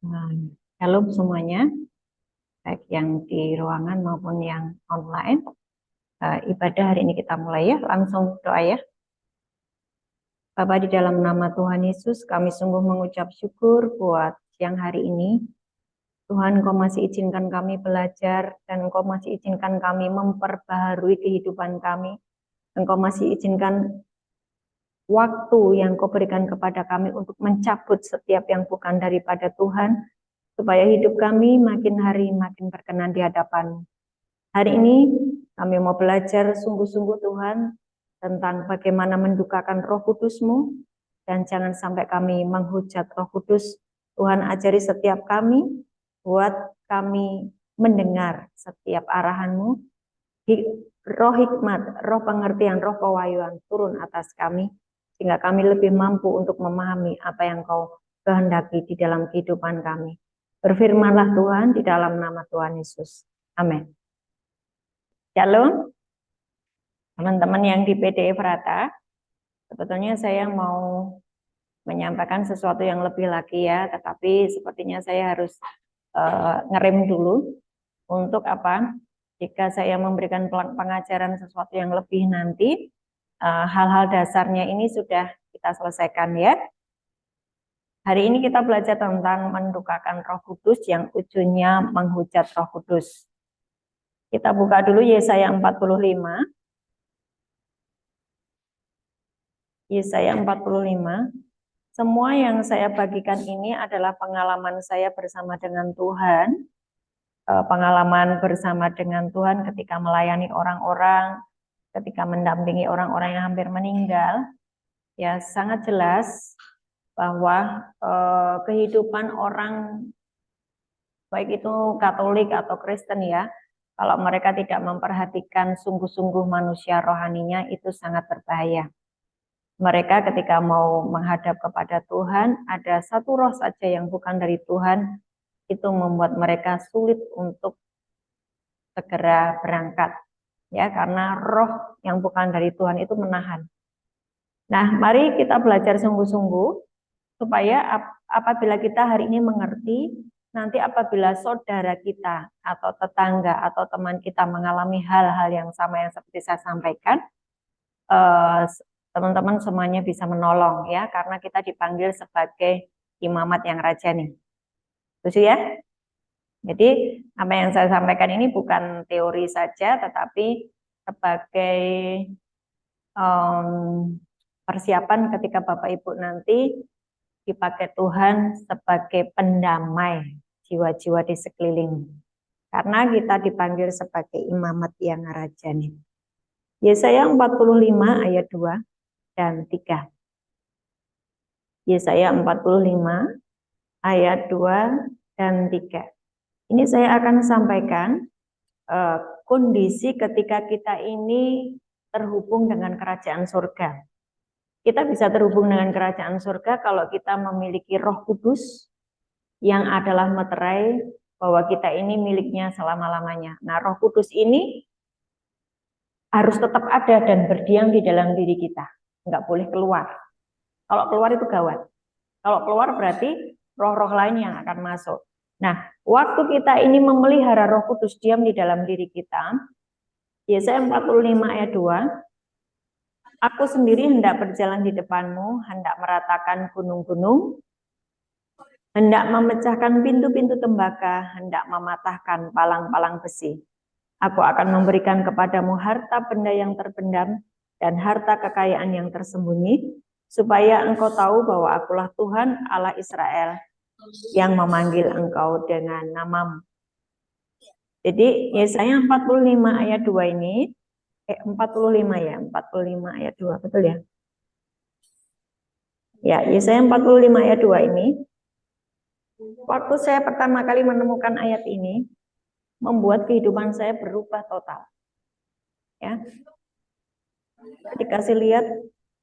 Nah, Shalom semuanya, baik yang di ruangan maupun yang online. Ibadah hari ini kita mulai ya, langsung doa ya. Bapa, di dalam nama Tuhan Yesus, kami sungguh mengucap syukur buat siang hari ini. Tuhan, Engkau masih izinkan kami belajar dan Engkau masih izinkan kami memperbaharui kehidupan kami. Engkau masih izinkan waktu yang Kau berikan kepada kami untuk mencabut setiap yang bukan daripada Tuhan, supaya hidup kami makin hari makin berkenan di hadapan. Hari ini kami mau belajar sungguh-sungguh Tuhan tentang bagaimana mendukakan Roh Kudus-Mu, dan jangan sampai kami menghujat Roh Kudus. Tuhan, ajari setiap kami, buat kami mendengar setiap arahan-Mu, roh hikmat, roh pengertian, roh pewahyuan turun atas kami, sehingga kami lebih mampu untuk memahami apa yang Kau kehendaki di dalam kehidupan kami. Berfirmanlah Tuhan di dalam nama Tuhan Yesus. Amin. Shalom, teman-teman yang di PDI Frata. Sebetulnya saya mau menyampaikan sesuatu yang lebih lagi ya, tetapi sepertinya saya harus ngerem dulu. Untuk apa? Jika saya memberikan pengajaran sesuatu yang lebih nanti, hal-hal dasarnya ini sudah kita selesaikan ya. Hari ini kita belajar tentang mendukakan Roh Kudus yang ujungnya menghujat Roh Kudus. Kita buka dulu Yesaya 45. Yesaya 45. Semua yang saya bagikan ini adalah pengalaman saya bersama dengan Tuhan, pengalaman bersama dengan Tuhan ketika melayani orang-orang, ketika mendampingi orang-orang yang hampir meninggal. Ya, sangat jelas bahwa kehidupan orang, baik itu Katolik atau Kristen ya, kalau mereka tidak memperhatikan sungguh-sungguh manusia rohaninya, itu sangat berbahaya. Mereka ketika mau menghadap kepada Tuhan, ada satu roh saja yang bukan dari Tuhan, itu membuat mereka sulit untuk segera berangkat. Ya, karena roh yang bukan dari Tuhan itu menahan. Nah, mari kita belajar sungguh-sungguh, supaya apabila kita hari ini mengerti, nanti apabila saudara kita atau tetangga atau teman kita mengalami hal-hal yang sama yang seperti saya sampaikan, teman-teman semuanya bisa menolong ya, karena kita dipanggil sebagai imamat yang rajani. Setuju ya? Jadi apa yang saya sampaikan ini bukan teori saja, tetapi sebagai persiapan ketika Bapak Ibu nanti dipakai Tuhan sebagai pendamai jiwa-jiwa di sekeliling. Karena kita dipanggil sebagai imamat yang rajani. Yesaya 45 ayat 2 dan 3. Yesaya 45 ayat 2 dan 3. Ini saya akan sampaikan kondisi ketika kita ini terhubung dengan kerajaan surga. Kita bisa terhubung dengan kerajaan surga kalau kita memiliki Roh Kudus yang adalah meterai bahwa kita ini miliknya selama-lamanya. Nah, Roh Kudus ini harus tetap ada dan berdiam di dalam diri kita. Nggak boleh keluar. Kalau keluar itu gawat. Kalau keluar berarti roh-roh lain yang akan masuk. Nah, waktu kita ini memelihara Roh Kudus diam di dalam diri kita, Yesaya 45 ayat 2, Aku sendiri hendak berjalan di depanmu, hendak meratakan gunung-gunung, hendak memecahkan pintu-pintu tembaga, hendak mematahkan palang-palang besi. Aku akan memberikan kepadamu harta benda yang terpendam dan harta kekayaan yang tersembunyi, supaya engkau tahu bahwa akulah Tuhan Allah Israel yang memanggil engkau dengan namamu. Jadi Yesaya 45 ayat 2 ini, 45 ya, 45 ayat 2, betul ya? Ya, Yesaya 45 ayat 2 ini, waktu saya pertama kali menemukan ayat ini, membuat kehidupan saya berubah total. Ya, dikasih lihat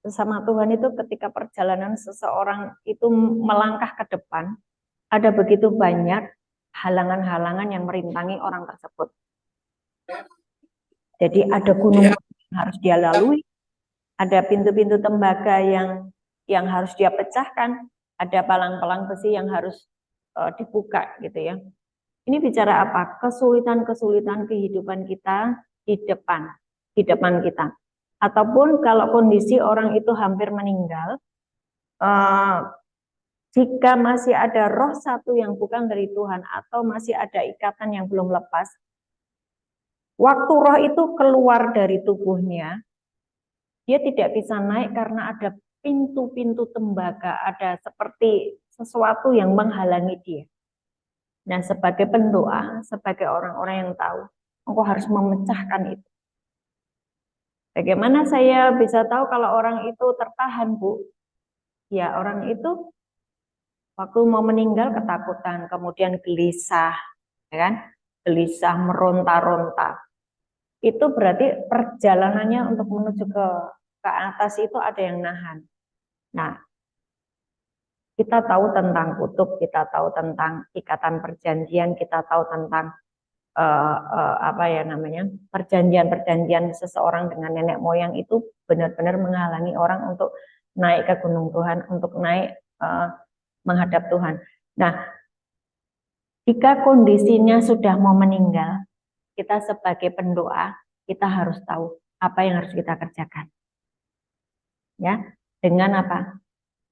bersama Tuhan itu ketika perjalanan seseorang itu melangkah ke depan, ada begitu banyak halangan-halangan yang merintangi orang tersebut. Jadi ada gunung yang harus dia lalui, ada pintu-pintu tembaga yang harus dia pecahkan, ada palang-palang besi yang harus dibuka gitu ya. Ini bicara apa? Kesulitan-kesulitan kehidupan kita di depan kita. Ataupun kalau kondisi orang itu hampir meninggal, jika masih ada roh satu yang bukan dari Tuhan atau masih ada ikatan yang belum lepas, waktu roh itu keluar dari tubuhnya, dia tidak bisa naik karena ada pintu-pintu tembaga, ada seperti sesuatu yang menghalangi dia. Nah, sebagai pendoa, sebagai orang-orang yang tahu, engkau harus memecahkan itu. Bagaimana saya bisa tahu kalau orang itu tertahan, Bu? Ya, orang itu waktu mau meninggal ketakutan, kemudian gelisah, ya kan? Gelisah, meronta-ronta. Itu berarti perjalanannya untuk menuju ke atas itu ada yang nahan. Nah, kita tahu tentang kutub, kita tahu tentang ikatan perjanjian, kita tahu tentang apa ya namanya, perjanjian-perjanjian seseorang dengan nenek moyang itu benar-benar menghalangi orang untuk naik ke gunung Tuhan, untuk naik menghadap Tuhan. Nah, jika kondisinya sudah mau meninggal, kita sebagai pendoa, kita harus tahu apa yang harus kita kerjakan. Ya, dengan apa?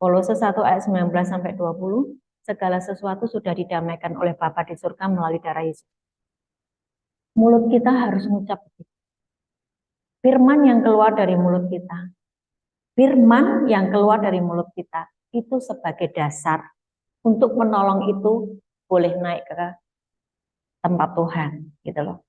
Kolose 1 ayat 19 sampai 20, segala sesuatu sudah didamaikan oleh Bapa di surga melalui darah Yesus. Mulut kita harus mengucap begitu. Firman yang keluar dari mulut kita, firman yang keluar dari mulut kita itu sebagai dasar untuk menolong itu boleh naik ke tempat Tuhan, gitu loh.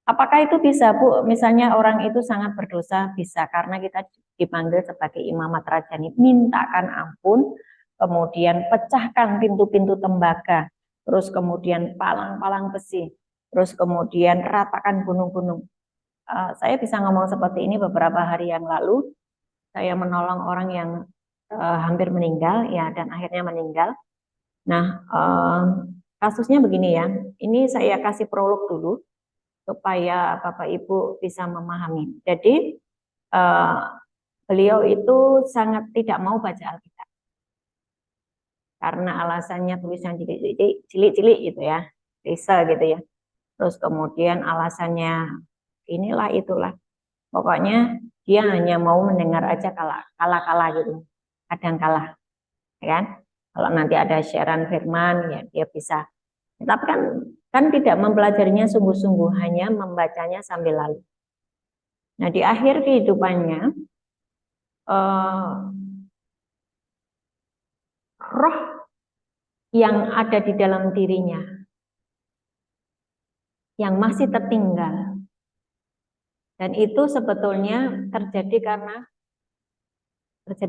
Apakah itu bisa, Bu? Misalnya orang itu sangat berdosa, bisa karena kita dipanggil sebagai imamat rajani, mintakan ampun, kemudian pecahkan pintu-pintu tembaga, terus kemudian palang-palang besi, terus kemudian ratakan gunung-gunung. Saya bisa ngomong seperti ini beberapa hari yang lalu, saya menolong orang yang hampir meninggal, ya, dan akhirnya meninggal. Nah, kasusnya begini ya, ini saya kasih prolog dulu, supaya Bapak Ibu bisa memahami. Jadi beliau itu sangat tidak mau baca Alkitab karena alasannya tulisan cilik-cilik gitu ya, bisa gitu ya. Terus kemudian alasannya inilah itulah. Pokoknya dia hanya mau mendengar aja kalah gitu, kadang kalah, ya kan? Kalau nanti ada siaran firman ya dia bisa. Tapi kan tidak mempelajarinya sungguh-sungguh, hanya membacanya sambil lalu. Nah, di akhir kehidupannya, roh yang ada di dalam dirinya, yang masih tertinggal, dan itu sebetulnya terjadi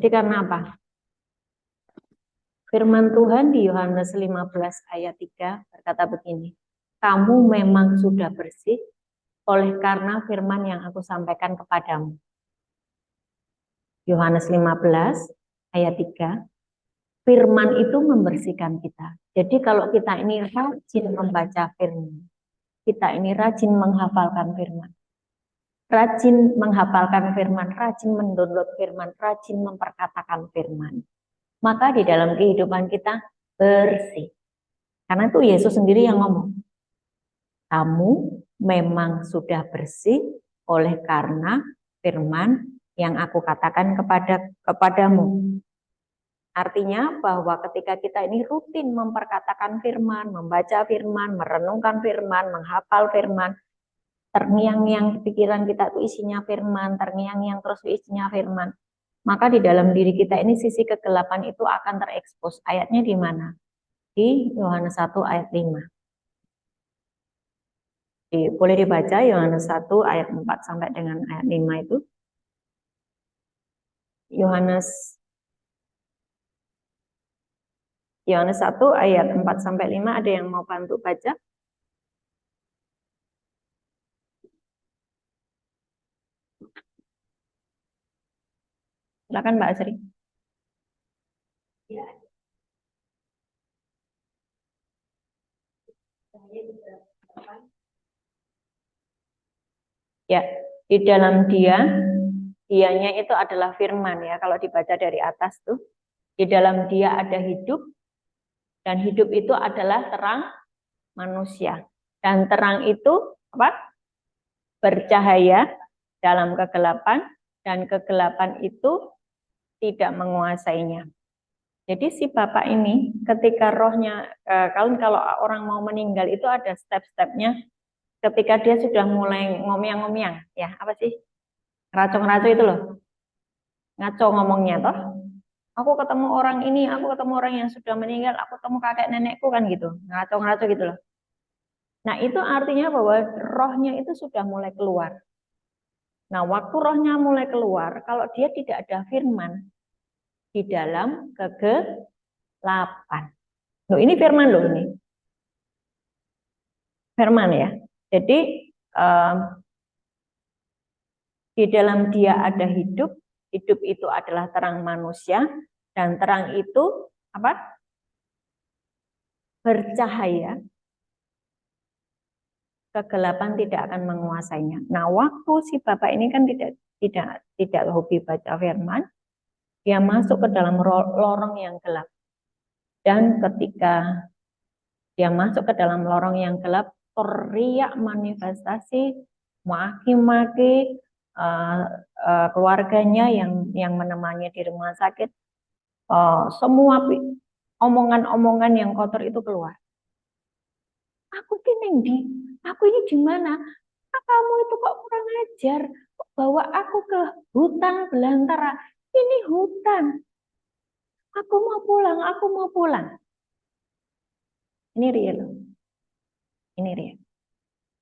karena apa? Firman Tuhan di Yohanes 15 ayat 3 berkata begini, kamu memang sudah bersih oleh karena firman yang aku sampaikan kepadamu. Yohanes 15 ayat 3, firman itu membersihkan kita. Jadi kalau kita ini rajin membaca firman, kita ini rajin menghafalkan firman, rajin menghafalkan firman, rajin mendownload firman, rajin memperkatakan firman, maka di dalam kehidupan kita bersih. Karena itu Yesus sendiri yang ngomong, kamu memang sudah bersih oleh karena firman yang aku katakan kepadamu. Artinya bahwa ketika kita ini rutin memperkatakan firman, membaca firman, merenungkan firman, menghafal firman, terngiang-ngiang pikiran kita itu isinya firman, terngiang-ngiang terus isinya firman, maka di dalam diri kita ini sisi kegelapan itu akan terekspos. Ayatnya di mana? Di Yohanes 1 ayat 5. Boleh dibaca Yohanes 1 ayat 4 sampai dengan ayat 5 itu. Yohanes 1 ayat 4 sampai 5, ada yang mau bantu baca? Silakan Mbak Asri. Ya. Ya, di dalam dianya itu adalah firman ya. Kalau dibaca dari atas tuh, di dalam dia ada hidup Dan hidup itu adalah terang manusia. Dan terang itu apa? Bercahaya dalam kegelapan, dan kegelapan itu tidak menguasainya. Jadi si bapak ini ketika rohnya, kalau orang mau meninggal itu ada step-stepnya. Ketika dia sudah mulai ngomiang-ngomiang, ya apa sih? Ngaco-ngaco itu loh. Ngaco ngomongnya toh. Aku ketemu orang ini, aku ketemu orang yang sudah meninggal, aku ketemu kakek nenekku kan gitu. Ngaco-ngaco gitu loh. Nah, itu artinya bahwa rohnya itu sudah mulai keluar. Nah, waktu rohnya mulai keluar, kalau dia tidak ada firman di dalam kegelapan. Loh, ini firman loh ini. Firman ya. Jadi di dalam dia ada hidup, hidup itu adalah terang manusia, dan terang itu apa? Bercahaya. Kegelapan tidak akan menguasainya. Nah, waktu si bapak ini kan tidak hobi baca firman, dia masuk ke dalam lorong yang gelap. Dan ketika dia masuk ke dalam lorong yang gelap, teriak manifestasi, maki-maki keluarganya yang menemani di rumah sakit, semua omongan-omongan yang kotor itu keluar. Aku ini di, aku ini di mana? Kamu itu kok kurang ajar, kok bawa aku ke hutan belantara. Ini hutan. Aku mau pulang, aku mau pulang. Ini real. Ini real.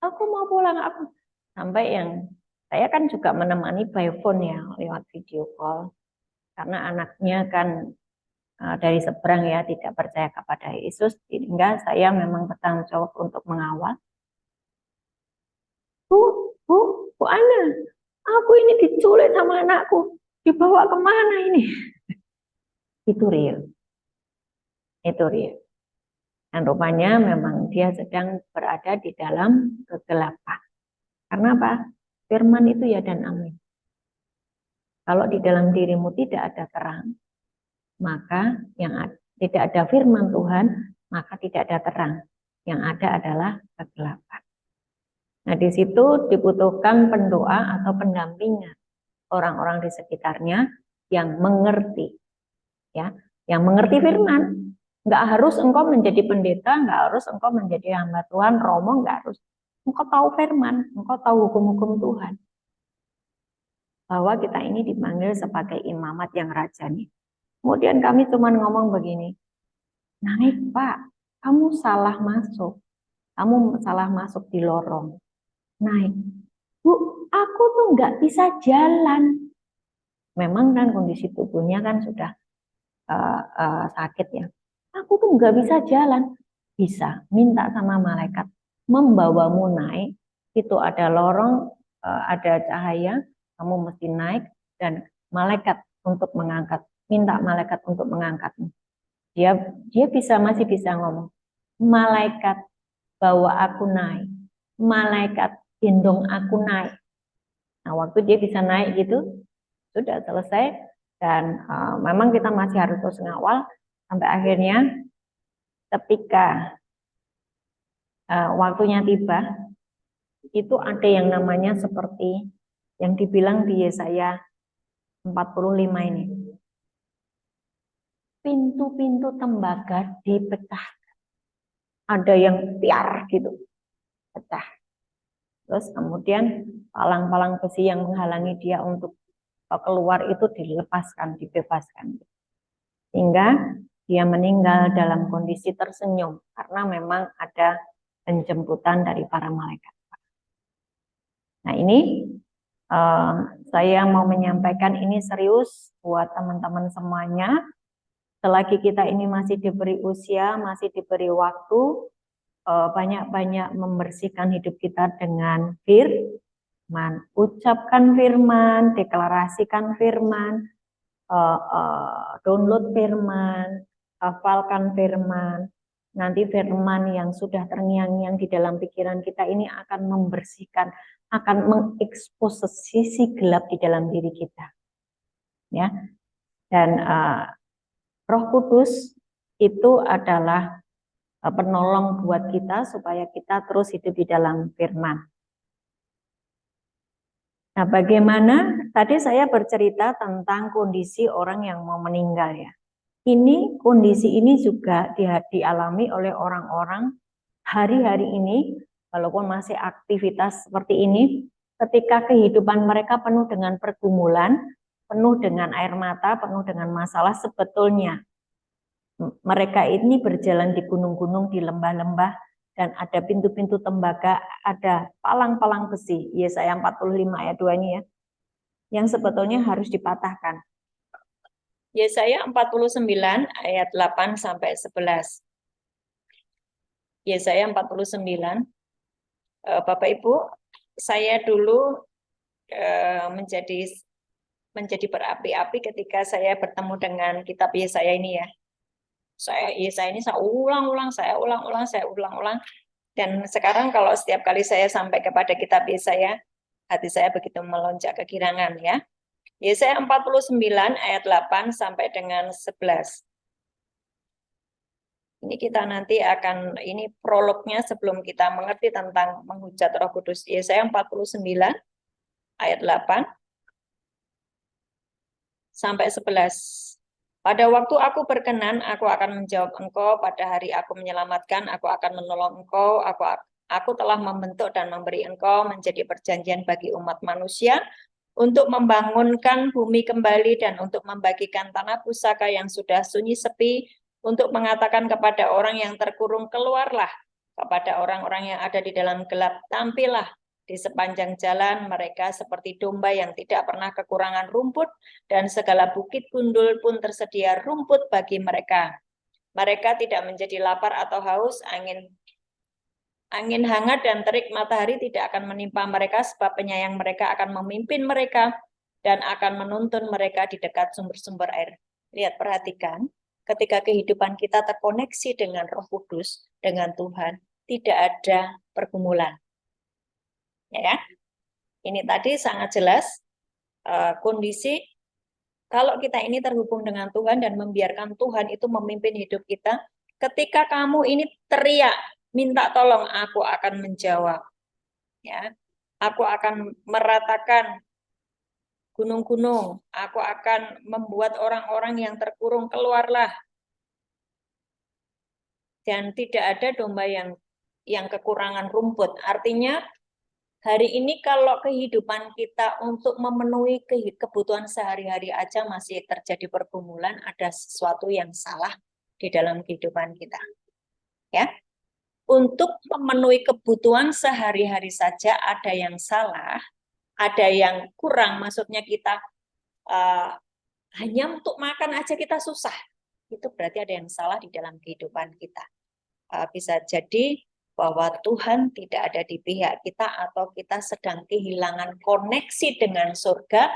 Aku mau pulang, aku sampai yang saya kan juga menemani by phone ya, lewat video call. Karena anaknya kan dari seberang ya tidak percaya kepada Yesus, sehingga saya memang bertanggung jawab untuk mengawal. Bu Ana, aku ini diculik sama anakku, dibawa kemana ini? Itu real. Itu real. Dan rupanya memang dia sedang berada di dalam kegelapan. Karena apa? Firman itu ya dan amin. Kalau di dalam dirimu tidak ada terang, maka tidak ada firman Tuhan, maka tidak ada terang. Yang ada adalah kegelapan. Nah, di situ dibutuhkan pendoa atau pendampingan orang-orang di sekitarnya yang mengerti, ya, yang mengerti firman. Nggak harus engkau menjadi pendeta, nggak harus engkau menjadi hamba Tuhan, romo, nggak harus. Engkau tahu firman, engkau tahu hukum-hukum Tuhan. Bahwa kita ini dipanggil sebagai imamat yang rajani. Kemudian kami cuma ngomong begini, naik Pak, kamu salah masuk. Kamu salah masuk di lorong. Naik. Bu, aku tuh nggak bisa jalan. Memang kan kondisi tubuhnya kan sudah sakit ya. Aku tuh nggak bisa jalan. Bisa, minta sama malaikat membawamu naik. Itu ada lorong, ada cahaya, kamu mesti naik, dan malaikat untuk mengangkat. Minta malaikat untuk mengangkatmu. Dia masih bisa ngomong. Malaikat bawa aku naik. Malaikat gendong aku naik. Nah, waktu dia bisa naik gitu, sudah selesai. Dan memang kita masih harus terus ngawal sampai akhirnya ketika waktunya tiba, itu ada yang namanya seperti yang dibilang di Yesaya 45 ini. Pintu-pintu tembaga dipecah. Ada yang piar gitu, pecah. Terus kemudian palang-palang besi yang menghalangi dia untuk keluar itu dilepaskan, dibebaskan. Sehingga dia meninggal dalam kondisi tersenyum karena memang ada penjemputan dari para malaikat. Nah, ini saya mau menyampaikan ini serius buat teman-teman semuanya. Selagi kita ini masih diberi usia, masih diberi waktu, banyak-banyak membersihkan hidup kita dengan firman. Ucapkan firman, deklarasikan firman, download firman, hafalkan firman. Nanti firman yang sudah terngiang-ngiang di dalam pikiran kita ini akan membersihkan, akan mengekspos sisi gelap di dalam diri kita. Ya. Dan Roh Kudus itu adalah penolong buat kita supaya kita terus hidup di dalam firman. Nah, bagaimana tadi saya bercerita tentang kondisi orang yang mau meninggal ya. Kondisi ini juga dialami oleh orang-orang hari-hari ini, walaupun masih aktivitas seperti ini, ketika kehidupan mereka penuh dengan pergumulan, penuh dengan air mata, penuh dengan masalah, sebetulnya mereka ini berjalan di gunung-gunung, di lembah-lembah, dan ada pintu-pintu tembaga, ada palang-palang besi. Yesaya 45 ayat 2 ini ya, yang sebetulnya harus dipatahkan. Yesaya 49 ayat 8 sampai 11. Yesaya 49. Bapak Ibu, saya dulu menjadi berapi-api ketika saya bertemu dengan kitab Yesaya ini ya. Yesaya ini saya ulang-ulang. Dan sekarang kalau setiap kali saya sampai kepada kitab Yesaya, hati saya begitu melonjak kegirangan ya. Yesaya 49 ayat 8 sampai dengan 11. Ini kita nanti akan, ini prolognya sebelum kita mengerti tentang menghujat Roh Kudus. Yesaya 49 ayat 8 sampai 11. Pada waktu aku berkenan, aku akan menjawab engkau. Pada hari aku menyelamatkan, aku akan menolong engkau. Aku telah membentuk dan memberi engkau menjadi perjanjian bagi umat manusia untuk membangunkan bumi kembali dan untuk membagikan tanah pusaka yang sudah sunyi sepi, untuk mengatakan kepada orang yang terkurung, keluarlah, kepada orang-orang yang ada di dalam gelap, tampillah. Di sepanjang jalan mereka seperti domba yang tidak pernah kekurangan rumput, dan segala bukit gundul pun tersedia rumput bagi mereka. Mereka tidak menjadi lapar atau haus, angin hangat dan terik matahari tidak akan menimpa mereka, sebab penyayang mereka akan memimpin mereka dan akan menuntun mereka di dekat sumber-sumber air. Lihat, perhatikan, ketika kehidupan kita terkoneksi dengan Roh Kudus, dengan Tuhan, tidak ada pergumulan. Ya, ini tadi sangat jelas kondisi kalau kita ini terhubung dengan Tuhan dan membiarkan Tuhan itu memimpin hidup kita. Ketika kamu ini teriak, minta tolong, aku akan menjawab. Ya, aku akan meratakan gunung-gunung. Aku akan membuat orang-orang yang terkurung keluarlah. Dan tidak ada domba yang kekurangan rumput. Artinya hari ini kalau kehidupan kita untuk memenuhi kebutuhan sehari-hari aja masih terjadi pergumulan, ada sesuatu yang salah di dalam kehidupan kita. Ya. Untuk memenuhi kebutuhan sehari-hari saja ada yang salah, ada yang kurang, maksudnya kita hanya untuk makan aja kita susah. Itu berarti ada yang salah di dalam kehidupan kita. Bisa jadi bahwa Tuhan tidak ada di pihak kita atau kita sedang kehilangan koneksi dengan surga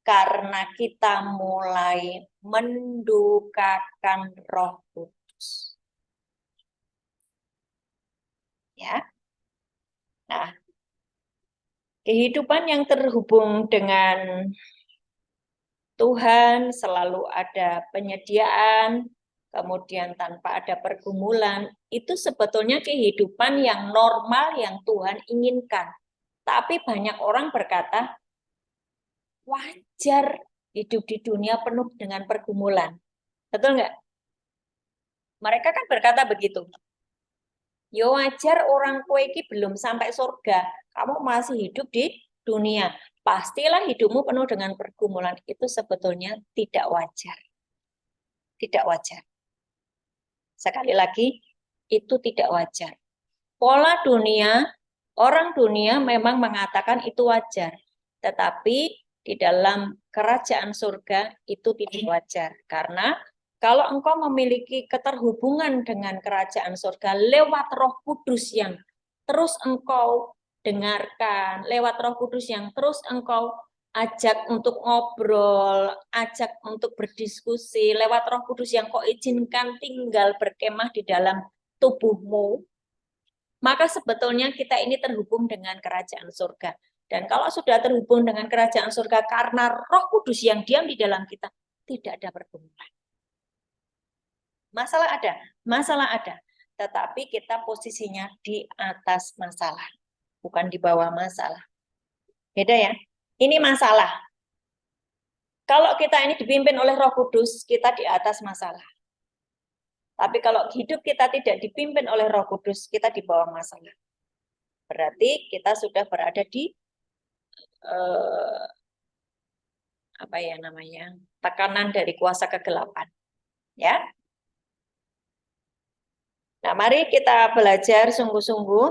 karena kita mulai mendukakan Roh Kudus. Ya. Nah, kehidupan yang terhubung dengan Tuhan selalu ada penyediaan, kemudian tanpa ada pergumulan, itu sebetulnya kehidupan yang normal yang Tuhan inginkan. Tapi banyak orang berkata, wajar hidup di dunia penuh dengan pergumulan. Betul nggak? Mereka kan berkata begitu. Ya wajar orang kueki belum sampai surga, kamu masih hidup di dunia. Pastilah hidupmu penuh dengan pergumulan. Itu sebetulnya tidak wajar. Tidak wajar. Sekali lagi, itu tidak wajar. Pola dunia, orang dunia memang mengatakan itu wajar. Tetapi di dalam kerajaan surga itu tidak wajar. Karena kalau engkau memiliki keterhubungan dengan kerajaan surga lewat Roh Kudus yang terus engkau dengarkan, lewat Roh Kudus yang terus engkau ajak untuk ngobrol, ajak untuk berdiskusi, lewat Roh Kudus yang kau izinkan tinggal berkemah di dalam tubuhmu, maka sebetulnya kita ini terhubung dengan kerajaan surga. Dan kalau sudah terhubung dengan kerajaan surga karena Roh Kudus yang diam di dalam kita, tidak ada pergumulan. Masalah ada. Tetapi kita posisinya di atas masalah, bukan di bawah masalah. Beda ya. Ini masalah. Kalau kita ini dipimpin oleh Roh Kudus, kita di atas masalah. Tapi kalau hidup kita tidak dipimpin oleh Roh Kudus, kita di bawah masalah. Berarti kita sudah berada di apa ya namanya? Tekanan dari kuasa kegelapan. Ya. Nah, mari kita belajar sungguh-sungguh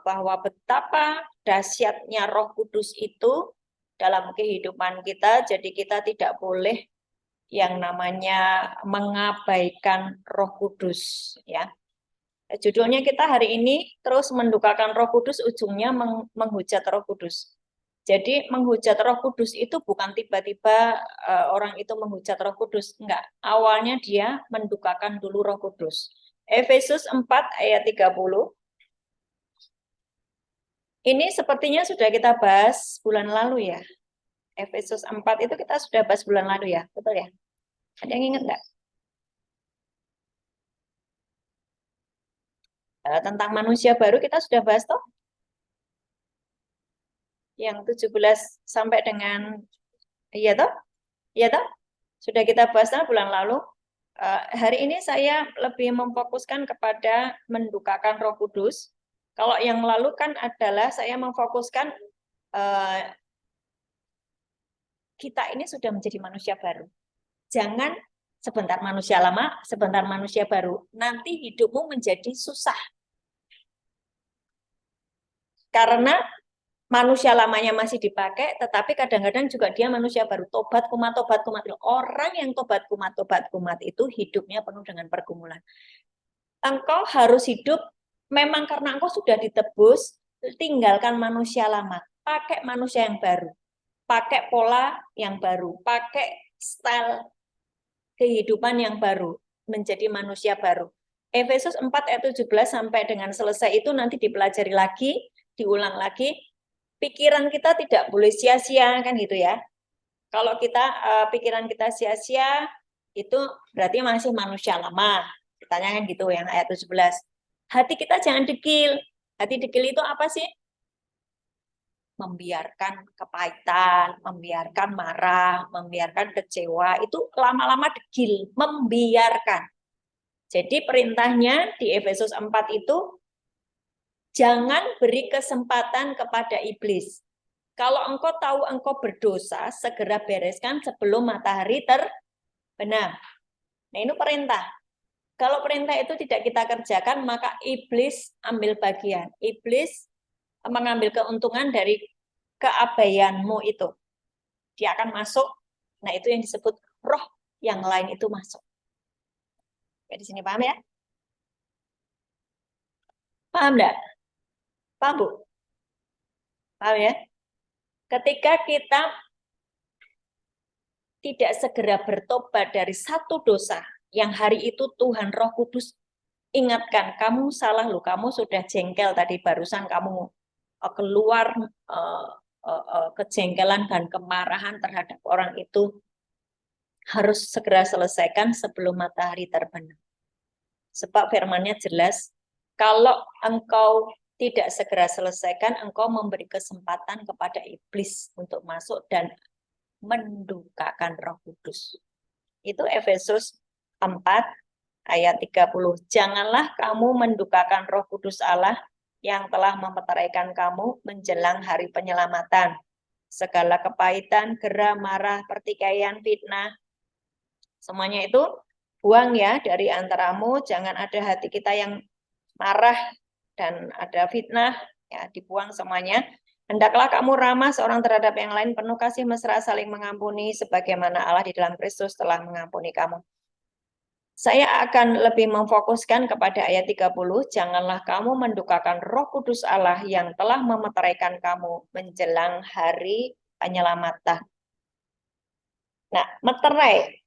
bahwa betapa dahsyatnya Roh Kudus itu dalam kehidupan kita. Jadi kita tidak boleh yang namanya mengabaikan Roh Kudus, ya. Judulnya kita hari ini terus mendukakan Roh Kudus, ujungnya menghujat Roh Kudus. Jadi menghujat Roh Kudus itu bukan tiba-tiba orang itu menghujat Roh Kudus, enggak. Awalnya dia mendukakan dulu Roh Kudus. Efesus 4 ayat 30. Ini sepertinya sudah kita bahas bulan lalu ya. Efesus 4 itu kita sudah bahas bulan lalu ya, betul ya? Ada yang ingat enggak? Tentang manusia baru kita sudah bahas toh? Yang 17 sampai dengan iya toh? Iya toh? Sudah kita bahas bulan lalu. Hari ini saya lebih memfokuskan kepada mendukakan Roh Kudus. Kalau yang lalu kan adalah saya memfokuskan kita ini sudah menjadi manusia baru. Jangan sebentar manusia lama, sebentar manusia baru. Nanti hidupmu menjadi susah. Karena manusia lamanya masih dipakai, tetapi kadang-kadang juga dia manusia baru. Tobat kumat. Orang yang tobat kumat itu hidupnya penuh dengan pergumulan. Engkau harus hidup, memang karena engkau sudah ditebus, tinggalkan manusia lama. Pakai manusia yang baru. Pakai pola yang baru. Pakai style kehidupan yang baru. Menjadi manusia baru. Efesus 4 ayat 17 sampai dengan selesai itu nanti dipelajari lagi, diulang lagi. Pikiran kita tidak boleh sia-sia kan gitu ya. Kalau kita pikiran kita sia-sia itu berarti masih manusia lama. Ditanya kan gitu yang ayat 17. Hati kita jangan dekil. Hati dekil itu apa sih? Membiarkan kepahitan, membiarkan marah, membiarkan kecewa, itu lama-lama dekil, membiarkan. Jadi perintahnya di Efesus 4 itu jangan beri kesempatan kepada iblis. Kalau engkau tahu engkau berdosa, segera bereskan sebelum matahari terbenam. Nah, ini perintah. Kalau perintah itu tidak kita kerjakan, maka iblis ambil bagian. Iblis mengambil keuntungan dari keabaianmu itu. Dia akan masuk. Nah, itu yang disebut roh yang lain itu masuk. Ya, di sini paham ya? Paham enggak? Paham, Bu? Paham ya? Ketika kita tidak segera bertobat dari satu dosa, yang hari itu Tuhan Roh Kudus ingatkan, kamu salah loh, kamu sudah jengkel tadi barusan, kamu keluar kejengkelan dan kemarahan terhadap orang itu, harus segera selesaikan sebelum matahari terbenam. Sebab firman-Nya jelas, kalau engkau tidak segera selesaikan, engkau memberi kesempatan kepada iblis untuk masuk dan mendukakan Roh Kudus. Itu Efesus 4 ayat 30. Janganlah kamu mendukakan Roh Kudus Allah yang telah memeteraikan kamu menjelang hari penyelamatan. Segala kepahitan, geram, marah, pertikaian, fitnah, semuanya itu buang ya dari antaramu. Jangan ada hati kita yang marah dan ada fitnah, ya dibuang semuanya. Hendaklah kamu ramah seorang terhadap yang lain, penuh kasih mesra, saling mengampuni, sebagaimana Allah di dalam Kristus telah mengampuni kamu. Saya akan lebih memfokuskan kepada ayat 30, janganlah kamu mendukakan Roh Kudus Allah yang telah memeteraikan kamu menjelang hari penyelamatan. Nah, meterai.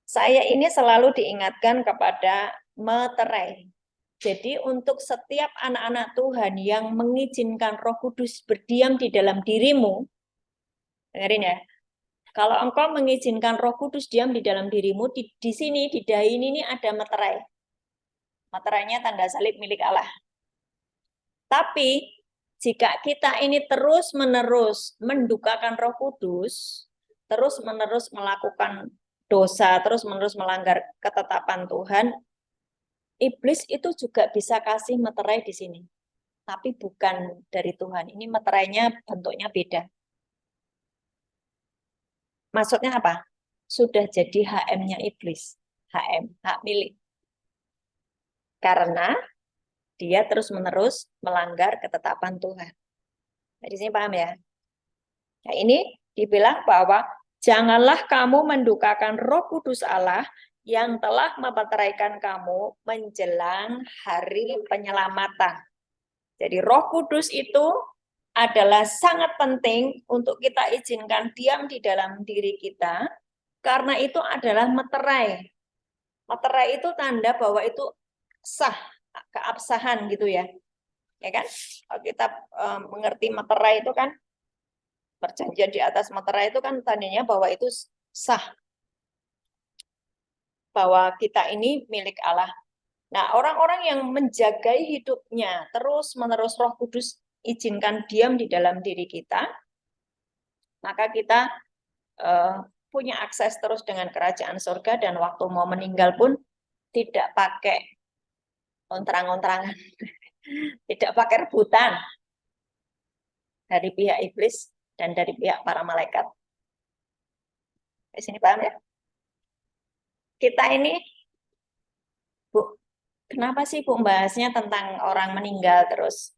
Saya ini selalu diingatkan kepada meterai. Jadi untuk setiap anak-anak Tuhan yang mengizinkan Roh Kudus berdiam di dalam dirimu, dengerin ya, Kalau engkau mengizinkan Roh Kudus diam di dalam dirimu, di sini, di dahi ini ada meterai. Meterainya tanda salib milik Allah. Tapi jika kita ini terus-menerus mendukakan Roh Kudus, terus-menerus melakukan dosa, terus-menerus melanggar ketetapan Tuhan, iblis itu juga bisa kasih meterai di sini. Tapi bukan dari Tuhan. Ini meterainya bentuknya beda. Maksudnya apa? Sudah jadi HM-nya iblis. HM, hak milik. Karena dia terus-menerus melanggar ketetapan Tuhan. Nah, di sini paham ya? Nah, ini dibilang bahwa janganlah kamu mendukakan Roh Kudus Allah yang telah memeteraikan kamu menjelang hari penyelamatan. Jadi Roh Kudus itu adalah sangat penting untuk kita izinkan diam di dalam diri kita, karena itu adalah meterai. Meterai itu tanda bahwa itu sah, keabsahan gitu ya. Ya kan? Kalau kita mengerti meterai itu kan, perjanjian di atas meterai itu kan tandanya bahwa itu sah. Bahwa kita ini milik Allah. Nah, orang-orang yang menjagai hidupnya terus-menerus Roh Kudus izinkan diam di dalam diri kita, maka kita punya akses terus dengan kerajaan surga, dan waktu mau meninggal pun tidak pakai ontrang-ontrangan, tidak pakai rebutan dari pihak iblis dan dari pihak para malaikat. Di sini paham ya? Kita ini, Bu, kenapa sih Bu membahasnya tentang orang meninggal terus?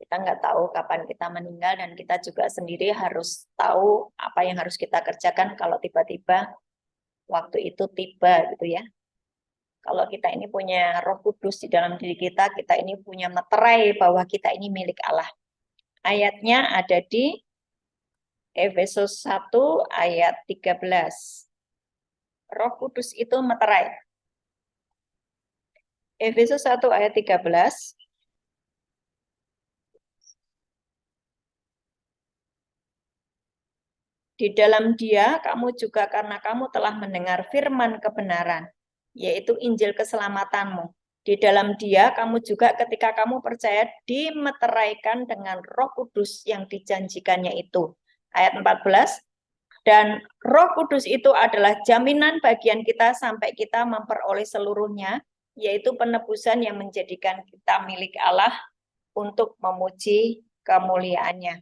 Kita nggak tahu kapan kita meninggal, dan kita juga sendiri harus tahu apa yang harus kita kerjakan kalau tiba-tiba waktu itu tiba gitu ya. Kalau kita ini punya Roh Kudus di dalam diri kita, kita ini punya meterai bahwa kita ini milik Allah. Ayatnya ada di Efesus 1 ayat 13. Roh Kudus itu meterai. Efesus 1 ayat 13. Di dalam Dia, kamu juga karena kamu telah mendengar firman kebenaran, yaitu Injil keselamatanmu. Di dalam Dia, kamu juga ketika kamu percaya dimeteraikan dengan Roh Kudus yang dijanjikannya itu. Ayat 14, dan Roh Kudus itu adalah jaminan bagian kita sampai kita memperoleh seluruhnya, yaitu penebusan yang menjadikan kita milik Allah untuk memuji kemuliaannya.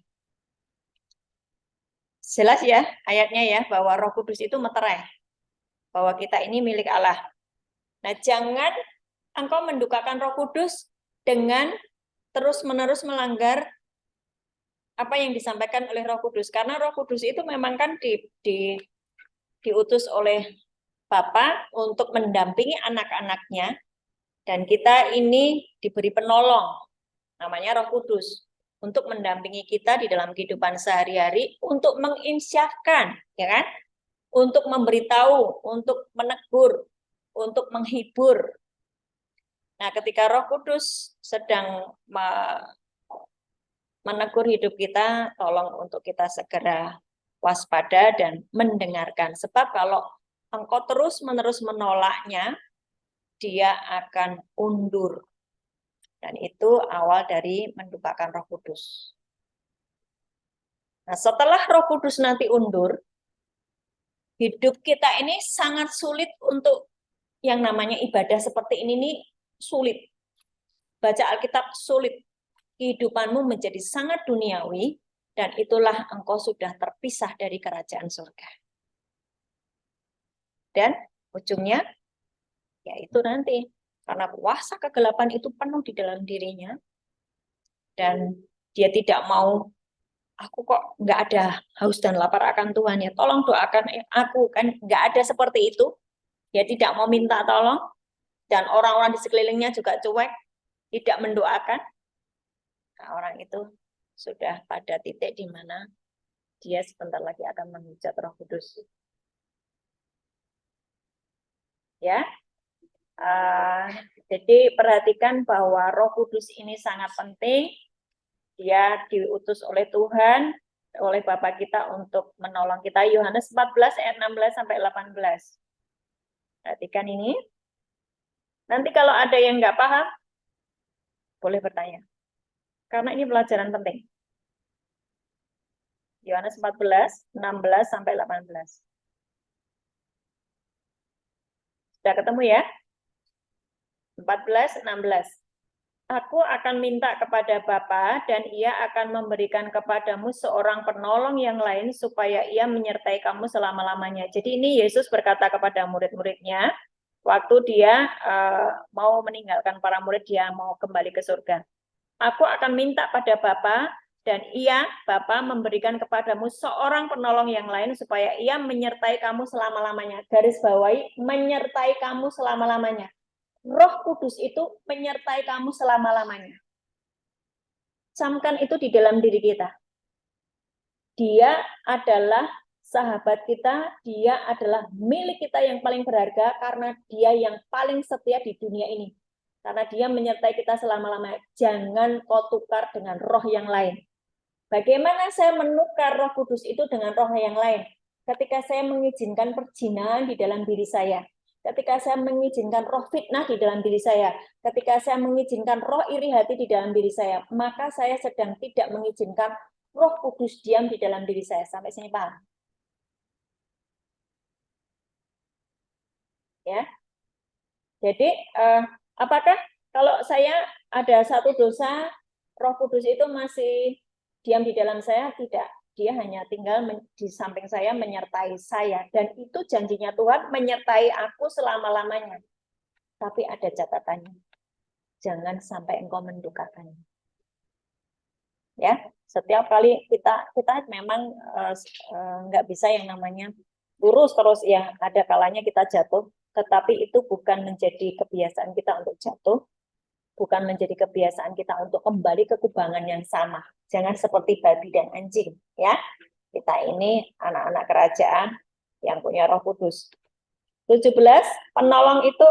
Jelas ya ayatnya ya, bahwa Roh Kudus itu meterai, bahwa kita ini milik Allah. Nah, jangan engkau mendukakan Roh Kudus dengan terus-menerus melanggar apa yang disampaikan oleh Roh Kudus, karena Roh Kudus itu memang kan diutus oleh Bapa untuk mendampingi anak-anaknya, dan kita ini diberi penolong namanya Roh Kudus untuk mendampingi kita di dalam kehidupan sehari-hari, untuk menginsyafkan, ya kan? Untuk memberitahu, untuk menegur, untuk menghibur. Nah, ketika Roh Kudus sedang menegur hidup kita, tolong untuk kita segera waspada dan mendengarkan. Sebab kalau engkau terus-menerus menolaknya, dia akan undur. Dan itu awal dari mendukakan Roh Kudus. Nah, setelah Roh Kudus nanti undur, hidup kita ini sangat sulit untuk yang namanya ibadah seperti ini nih, sulit. Baca Alkitab sulit. Kehidupanmu menjadi sangat duniawi, dan itulah engkau sudah terpisah dari kerajaan surga. Dan ujungnya, yaitu nanti, karena kuasa kegelapan itu penuh di dalam dirinya, dan dia tidak mau, aku kok nggak ada haus dan lapar akan Tuhan ya, tolong doakan aku, kan nggak ada seperti itu. Dia tidak mau minta tolong, dan orang-orang di sekelilingnya juga cuek, tidak mendoakan. Nah, orang itu sudah pada titik di mana dia sebentar lagi akan menghujat Roh Kudus. Ya, jadi perhatikan bahwa Roh Kudus ini sangat penting. Dia diutus oleh Tuhan oleh Bapa kita untuk menolong kita. Yohanes 14 ayat 16 sampai 18. Perhatikan ini. Nanti kalau ada yang nggak paham, boleh bertanya. Karena ini pelajaran penting. Yohanes 14, 16 sampai 18. Sudah ketemu ya? 14, 16. Aku akan minta kepada Bapa dan ia akan memberikan kepadamu seorang penolong yang lain supaya ia menyertai kamu selama-lamanya. Jadi ini Yesus berkata kepada murid-muridnya waktu dia mau meninggalkan para murid, dia mau kembali ke surga. Aku akan minta pada Bapa dan ia, Bapa, memberikan kepadamu seorang penolong yang lain supaya ia menyertai kamu selama-lamanya. Garis bawahi, menyertai kamu selama-lamanya. Roh Kudus itu menyertai kamu selama-lamanya. Camkan itu di dalam diri kita. Dia adalah sahabat kita, dia adalah milik kita yang paling berharga karena dia yang paling setia di dunia ini. Karena dia menyertai kita selama-lamanya. Jangan kau tukar dengan roh yang lain. Bagaimana saya menukar Roh Kudus itu dengan roh yang lain? Ketika saya mengizinkan perzinahan di dalam diri saya, ketika saya mengizinkan roh fitnah di dalam diri saya, ketika saya mengizinkan roh iri hati di dalam diri saya, maka saya sedang tidak mengizinkan Roh Kudus diam di dalam diri saya. Sampai sini paham? Ya. Jadi, apakah kalau saya ada satu dosa, Roh Kudus itu masih diam di dalam saya? Tidak. Dia hanya tinggal di samping saya, menyertai saya. Dan itu janjinya Tuhan, menyertai aku selama-lamanya. Tapi ada catatannya. Jangan sampai engkau mendukakannya. Ya, setiap kali kita memang nggak bisa yang namanya lurus terus ya. Ada kalanya kita jatuh, tetapi itu bukan menjadi kebiasaan kita untuk jatuh, bukan menjadi kebiasaan kita untuk kembali ke kubangan yang sama. Jangan seperti babi dan anjing, ya. Kita ini anak-anak kerajaan yang punya Roh Kudus. 17, penolong itu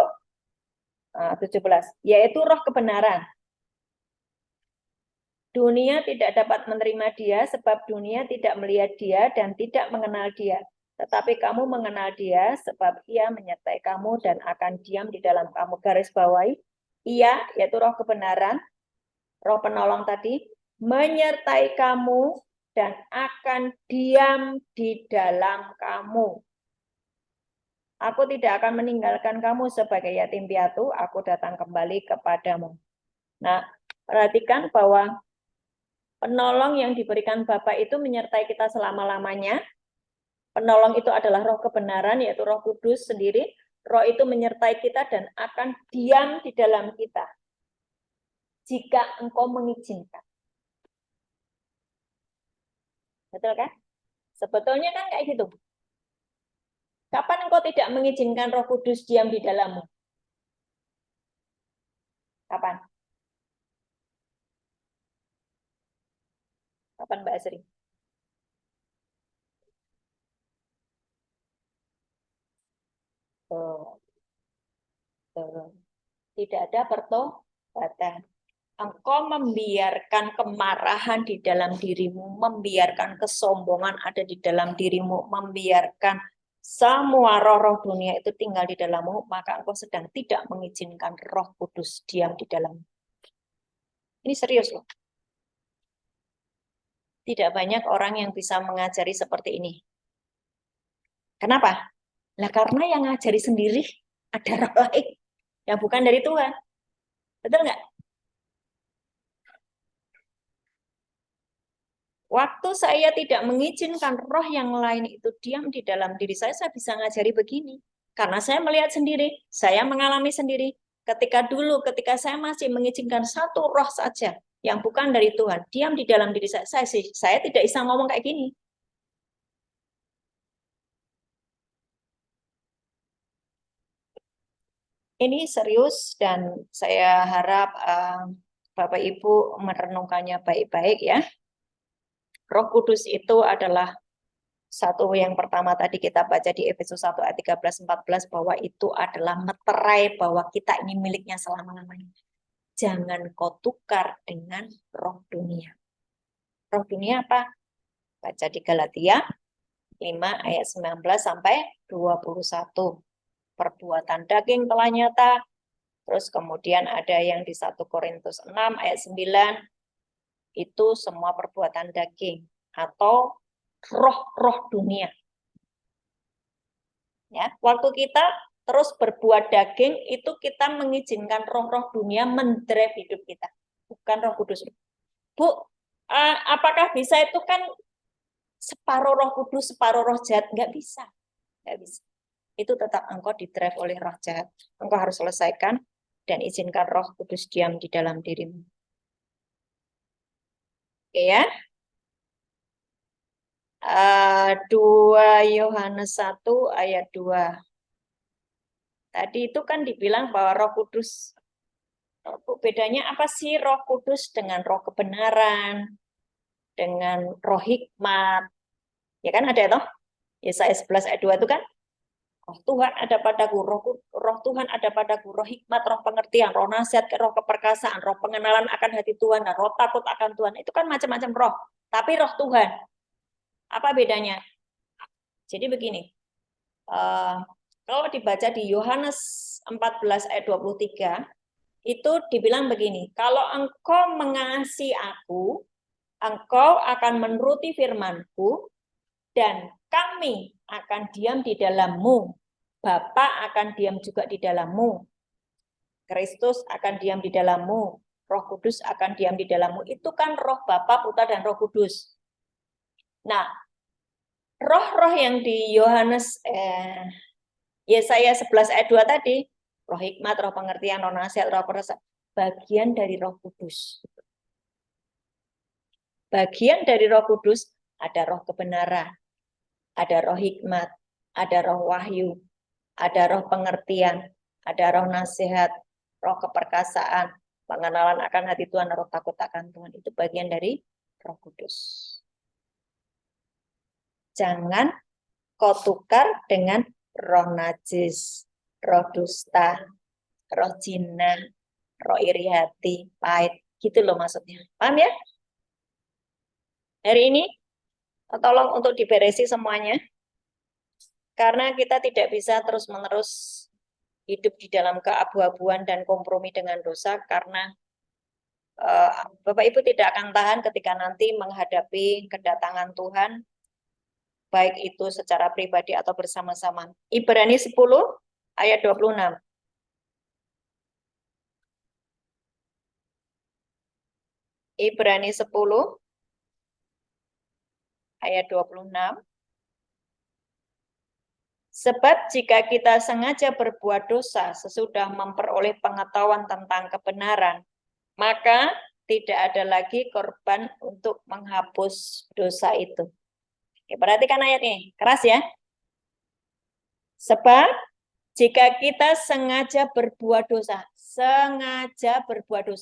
17, yaitu roh kebenaran. Dunia tidak dapat menerima dia sebab dunia tidak melihat dia dan tidak mengenal dia. Tetapi kamu mengenal dia sebab ia menyertai kamu dan akan diam di dalam kamu. Garis bawahi, ia yaitu roh kebenaran, roh penolong tadi, menyertai kamu dan akan diam di dalam kamu. Aku tidak akan meninggalkan kamu sebagai yatim piatu, aku datang kembali kepadamu. Nah, perhatikan bahwa penolong yang diberikan Bapa itu menyertai kita selama-lamanya. Penolong itu adalah roh kebenaran, yaitu Roh Kudus sendiri. Roh itu menyertai kita dan akan diam di dalam kita. Jika engkau mengizinkan. Betul kan? Sebetulnya kan kayak gitu. Kapan engkau tidak mengizinkan Roh Kudus diam di dalammu? Kapan? Kapan Mbak Asri? Oh, tidak ada pertobatan. Engkau membiarkan kemarahan di dalam dirimu, membiarkan kesombongan ada di dalam dirimu, membiarkan semua roh-roh dunia itu tinggal di dalammu, maka engkau sedang tidak mengizinkan Roh Kudus diam di dalammu. Ini serius loh. Tidak banyak orang yang bisa mengajari seperti ini. Kenapa? Nah, karena yang ngajari sendiri ada roh lain yang bukan dari Tuhan. Betul nggak? Waktu saya tidak mengizinkan roh yang lain itu diam di dalam diri saya bisa ngajari begini. Karena saya melihat sendiri, saya mengalami sendiri. Ketika saya masih mengizinkan satu roh saja yang bukan dari Tuhan, diam di dalam diri saya tidak bisa ngomong kayak gini. Ini serius dan saya harap Bapak Ibu merenungkannya baik-baik ya. Roh Kudus itu adalah satu yang pertama tadi kita baca di Efesus 1 ayat 13-14 bahwa itu adalah meterai bahwa kita ini miliknya selama-lamanya. Jangan kau tukar dengan roh dunia. Roh dunia apa? Baca di Galatia 5 ayat 19 sampai 21. Perbuatan daging telah nyata. Terus kemudian ada yang di 1 Korintus 6 ayat 9. Itu semua perbuatan daging atau roh-roh dunia. Ya, waktu kita terus berbuat daging, itu kita mengizinkan roh-roh dunia mendrive hidup kita, bukan Roh Kudus. Bu, apakah bisa itu kan separuh Roh Kudus, separuh roh jahat? Nggak bisa. Nggak bisa. Itu tetap engkau didrive oleh roh jahat. Engkau harus selesaikan dan izinkan Roh Kudus diam di dalam dirimu. Oke ya. 2 Yohanes 1 ayat 2. Tadi itu kan dibilang bahwa Roh Kudus, bedanya apa sih Roh Kudus dengan Roh kebenaran, dengan Roh hikmat? Ya kan ada toh? Yesaya 11 ayat 2 itu kan, Roh Tuhan ada padaku, roh Tuhan ada padaku, roh hikmat, roh pengertian, roh nasihat, roh keperkasaan, roh pengenalan akan hati Tuhan, dan roh takut akan Tuhan. Itu kan macam-macam roh. Tapi roh Tuhan, apa bedanya? Jadi begini, kalau dibaca di Yohanes 14 ayat 23, itu dibilang begini, kalau engkau mengasihi aku, engkau akan menuruti firman-Ku, dan kami akan diam di dalammu. Bapa akan diam juga di dalammu. Kristus akan diam di dalammu. Roh Kudus akan diam di dalammu. Itu kan roh Bapa, Putra, dan Roh Kudus. Nah, roh-roh yang di Yohanes Yesaya 11 ayat 2 tadi, roh hikmat, roh pengertian, roh nasihat, roh perasa, bagian dari Roh Kudus. Bagian dari Roh Kudus ada roh kebenaran, ada roh hikmat, ada roh wahyu, ada roh pengertian, ada roh nasihat, roh keperkasaan, pengenalan akan hati Tuhan, roh takut akan Tuhan. Itu bagian dari Roh Kudus. Jangan kau tukar dengan roh najis, roh dusta, roh zina, roh iri hati, pahit. Gitu loh maksudnya. Paham ya? Hari ini tolong untuk diberesi semuanya. Karena kita tidak bisa terus-menerus hidup di dalam keabu-abuan dan kompromi dengan dosa, karena Bapak Ibu tidak akan tahan ketika nanti menghadapi kedatangan Tuhan, baik itu secara pribadi atau bersama-sama. Ibrani 10 ayat 26. Ibrani 10 ayat 26. Sebab jika kita sengaja berbuat dosa sesudah memperoleh pengetahuan tentang kebenaran, maka tidak ada lagi korban untuk menghapus dosa itu. Oke, perhatikan ayat ini, keras ya. Sebab jika kita sengaja berbuat dosa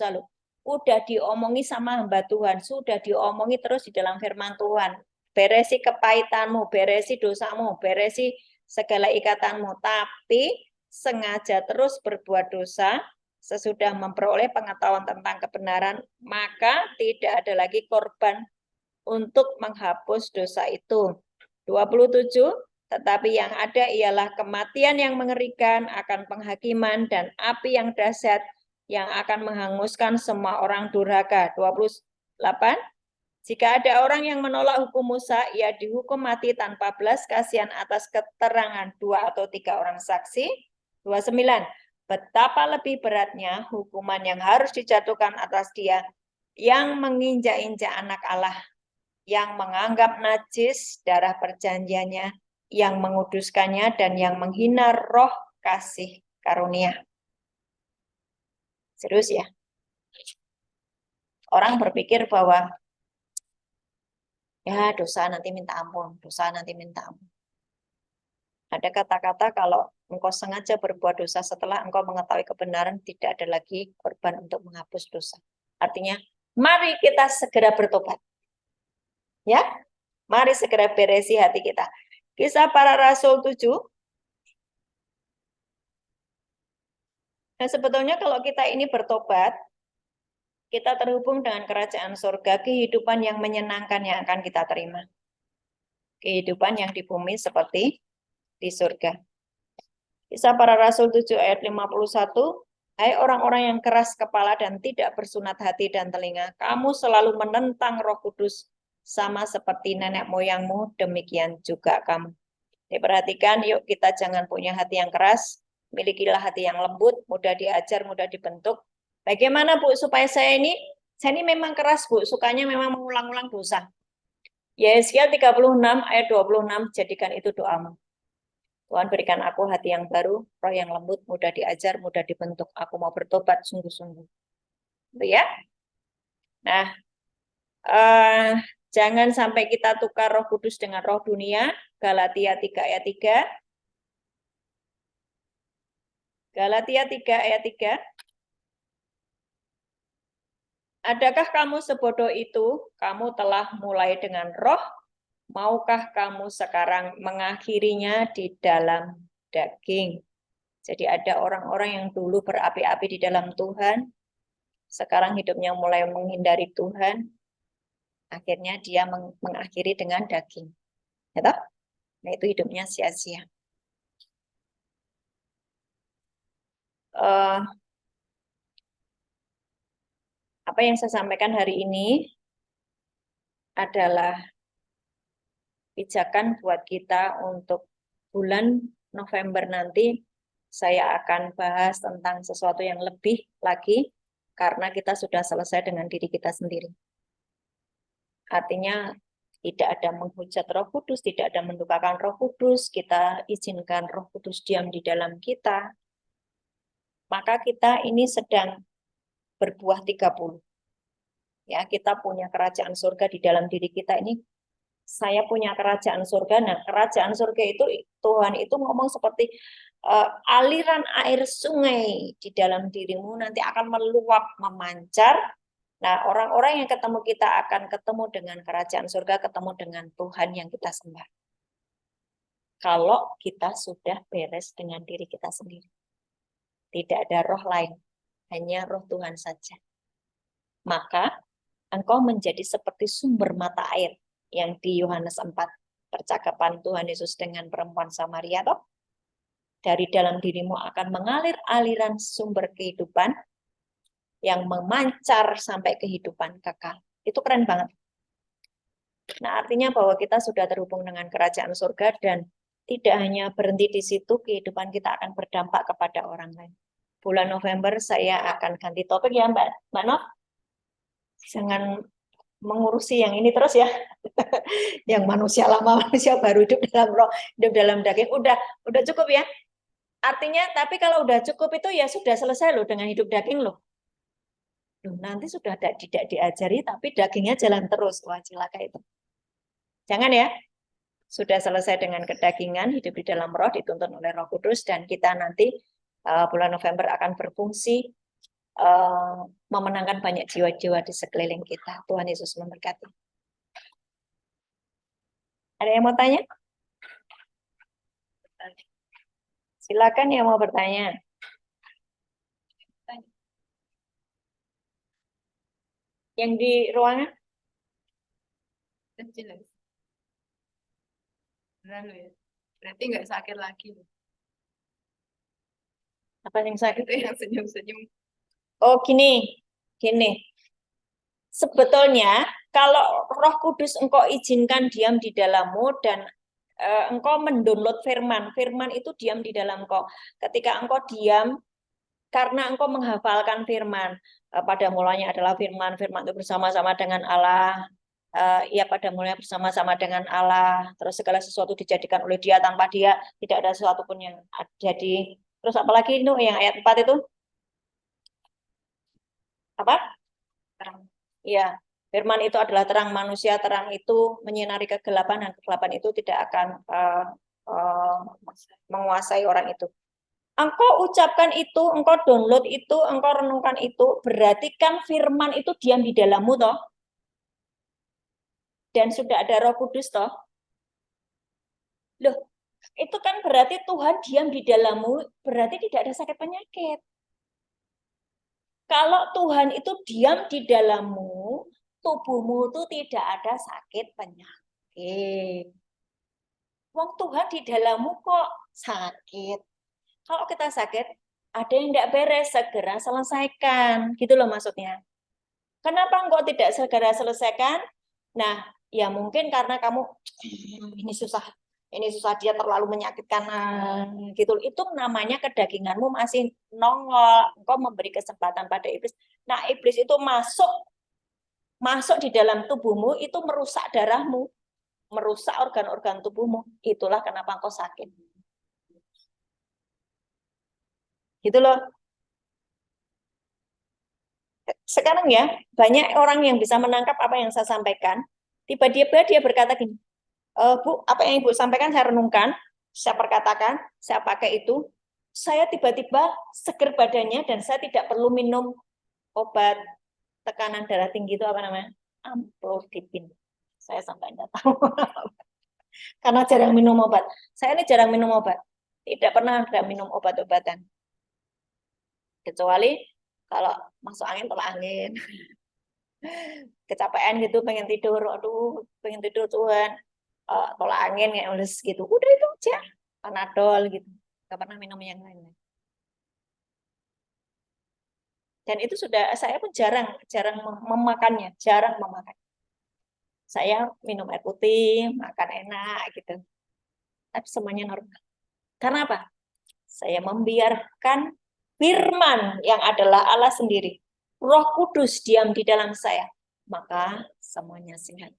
loh. Udah diomongi sama hamba Tuhan, sudah diomongi terus di dalam firman Tuhan. Beresi kepahitanmu, beresi dosamu, beresi segala ikatanmu, tapi sengaja terus berbuat dosa sesudah memperoleh pengetahuan tentang kebenaran, maka tidak ada lagi korban untuk menghapus dosa itu. 27, tetapi yang ada ialah kematian yang mengerikan, akan penghakiman, dan api yang dahsyat yang akan menghanguskan semua orang durhaka. 28, jika ada orang yang menolak hukum Musa, ia dihukum mati tanpa belas kasihan atas keterangan 2 atau 3 orang saksi. 29, betapa lebih beratnya hukuman yang harus dijatuhkan atas dia yang menginjak-injak anak Allah, yang menganggap najis darah perjanjiannya, yang menguduskannya, dan yang menghina roh kasih karunia. Serius ya? Orang berpikir bahwa ya dosa nanti minta ampun, dosa nanti minta ampun. Ada kata-kata kalau engkau sengaja berbuat dosa setelah engkau mengetahui kebenaran, tidak ada lagi korban untuk menghapus dosa. Artinya, mari kita segera bertobat. Ya, mari segera beresi hati kita. Kisah Para Rasul 7. Nah, sebetulnya kalau kita ini bertobat, kita terhubung dengan kerajaan surga, kehidupan yang menyenangkan yang akan kita terima. kehidupan yang di bumi seperti di surga. Kisah Para Rasul 7 ayat 51, hai orang-orang yang keras kepala dan tidak bersunat hati dan telinga, kamu selalu menentang Roh Kudus, sama seperti nenek moyangmu, demikian juga kamu. Diperhatikan, yuk kita jangan punya hati yang keras, milikilah hati yang lembut, mudah diajar, mudah dibentuk. Bagaimana Bu supaya saya ini memang keras Bu, sukanya memang mengulang-ulang dosa. Yesaya 36 ayat 26, jadikan itu doamu. Tuhan berikan aku hati yang baru, roh yang lembut, mudah diajar, mudah dibentuk. Aku mau bertobat sungguh-sungguh. Itu ya. Nah, jangan sampai kita tukar Roh Kudus dengan roh dunia. Galatia 3 ayat 3. Galatia 3 ayat 3. Adakah kamu sebodoh itu? Kamu telah mulai dengan roh, maukah kamu sekarang mengakhirinya di dalam daging? Jadi ada orang-orang yang dulu berapi-api di dalam Tuhan, sekarang hidupnya mulai menghindari Tuhan, akhirnya dia mengakhiri dengan daging. Ya toh? Nah, itu hidupnya sia-sia. Apa yang saya sampaikan hari ini adalah pijakan buat kita untuk bulan November nanti. Saya akan bahas tentang sesuatu yang lebih lagi karena kita sudah selesai dengan diri kita sendiri. Artinya tidak ada menghujat Roh Kudus, tidak ada mendukakan Roh Kudus, kita izinkan Roh Kudus diam di dalam kita. Maka kita ini sedang berbuah 30. Ya, kita punya kerajaan surga di dalam diri kita ini. Saya punya kerajaan surga. Nah, kerajaan surga itu Tuhan itu ngomong seperti aliran air sungai di dalam dirimu nanti akan meluap, memancar. Nah, orang-orang yang ketemu kita akan ketemu dengan kerajaan surga, ketemu dengan Tuhan yang kita sembah. Kalau kita sudah beres dengan diri kita sendiri. Tidak ada roh lain, hanya roh Tuhan saja. Maka engkau menjadi seperti sumber mata air yang di Yohanes 4, percakapan Tuhan Yesus dengan perempuan Samaria, toh? Dari dalam dirimu akan mengalir aliran sumber kehidupan yang memancar sampai kehidupan kekal. Itu keren banget. Nah, artinya bahwa kita sudah terhubung dengan kerajaan surga dan tidak hanya berhenti di situ, kehidupan kita akan berdampak kepada orang lain. Bulan November saya akan ganti topik ya Mbak Nov. Jangan mengurusi yang ini terus ya. Yang manusia lama, manusia baru, hidup dalam roh, hidup dalam daging. Udah cukup ya. Artinya, tapi kalau udah cukup itu ya sudah selesai loh dengan hidup daging loh. Nanti sudah tidak diajari, tapi dagingnya jalan terus. Wah, celaka itu. Jangan ya. Sudah selesai dengan kedagingan, hidup di dalam roh, dituntun oleh Roh Kudus, dan kita nanti bulan November akan berfungsi memenangkan banyak jiwa-jiwa di sekeliling kita. Tuhan Yesus memberkati. Ada yang mau tanya? Silakan yang mau bertanya. Yang di ruangan? Jelas. Beneran ya? Berarti nggak sakit lagi. Apa yang sakit? Itu yang senyum-senyum. Oh, gini. Sebetulnya kalau Roh Kudus engkau izinkan diam di dalammu dan engkau mendownload firman. Firman itu diam di dalam engkau. Ketika engkau diam, karena engkau menghafalkan firman. Pada mulanya adalah firman. Firman itu bersama-sama dengan Allah. Ya pada mulanya bersama-sama dengan Allah. Terus segala sesuatu dijadikan oleh Dia, tanpa Dia tidak ada sesuatu pun yang jadi. Terus apalagi itu yang ayat 4 itu? Apa? Terang. Ya, firman itu adalah terang manusia, terang itu menyinari kegelapan, dan kegelapan itu tidak akan menguasai orang itu. Engkau ucapkan itu, engkau download itu, engkau renungkan itu, berarti kan firman itu diam di dalammu toh. Dan sudah ada Roh Kudus toh. Loh, itu kan berarti Tuhan diam di dalammu, berarti tidak ada sakit penyakit. Kalau Tuhan itu diam di dalammu, tubuhmu itu tidak ada sakit penyakit. Wong Tuhan di dalammu kok sakit. Kalau kita sakit, ada yang tidak beres, segera selesaikan. Gitu loh maksudnya. Kenapa engkau tidak segera selesaikan? Nah, ya mungkin karena kamu ini susah dia terlalu menyakitkan gitu. Itu namanya kedaginganmu masih nongol. Engkau memberi kesempatan pada iblis. Nah, iblis itu masuk di dalam tubuhmu, itu merusak darahmu, merusak organ-organ tubuhmu. Itulah kenapa engkau sakit. Gitu loh. Sekarang ya, banyak orang yang bisa menangkap apa yang saya sampaikan. Tiba-tiba dia berkata gini, Bu, apa yang Ibu sampaikan saya renungkan, saya perkatakan, saya pakai itu. Saya tiba-tiba seger badannya dan saya tidak perlu minum obat tekanan darah tinggi itu apa namanya? Amlodipin. Saya sampai tidak tahu. Karena jarang minum obat. Saya ini jarang minum obat. Tidak pernah ada minum obat-obatan. Kecuali kalau masuk angin, tolak angin. Kecapean gitu, pengen tidur. Aduh, pengen tidur Tuhan. Tolak angin, ya ules gitu. Udah itu aja. Panadol gitu. Gak pernah minum yang lain. Dan itu sudah, saya pun jarang memakannya. Jarang memakan. Saya minum air putih, makan enak gitu. Tapi semuanya normal. Karena apa? Saya membiarkan firman yang adalah Allah sendiri. Roh Kudus diam di dalam saya. Maka semuanya sehat.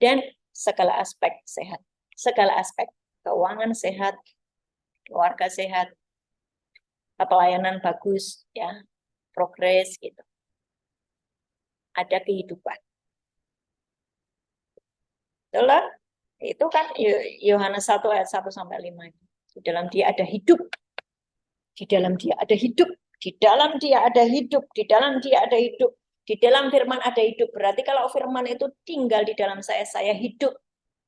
Dan segala aspek sehat. Segala aspek. Keuangan sehat. Keluarga sehat. Pelayanan bagus. Ya, progres gitu. Ada kehidupan. Itulah. Itu kan Yohanes 1 ayat 1 sampai 5. Di dalam dia ada hidup. Di dalam dia ada hidup. Di dalam dia ada hidup. Di dalam dia ada hidup. Di dalam firman ada hidup. Berarti kalau firman itu tinggal di dalam saya hidup.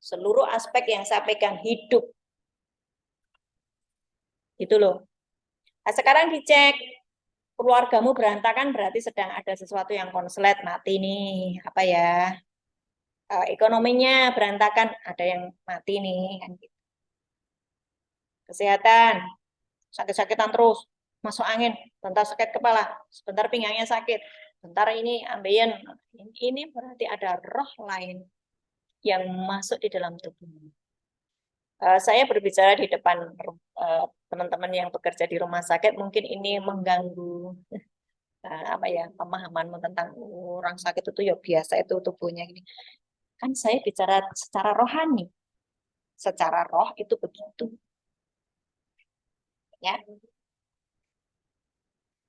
Seluruh aspek yang saya pegang hidup. Gitu loh. Nah, sekarang dicek. Keluargamu berantakan berarti sedang ada sesuatu yang konslet, mati nih. Apa ya? Ekonominya berantakan, ada yang mati nih. Kan gitu. Kesehatan, sakit-sakitan terus, masuk angin, bentar sakit kepala, sebentar pinggangnya sakit, bentar ini ambeien. Ini berarti ada roh lain yang masuk di dalam tubuhmu. Saya berbicara di depan teman-teman yang bekerja di rumah sakit, mungkin ini mengganggu apa ya, pemahamanmu tentang orang sakit itu ya biasa itu tubuhnya gini. Kan saya bicara secara rohani. Secara roh itu begitu. Ya.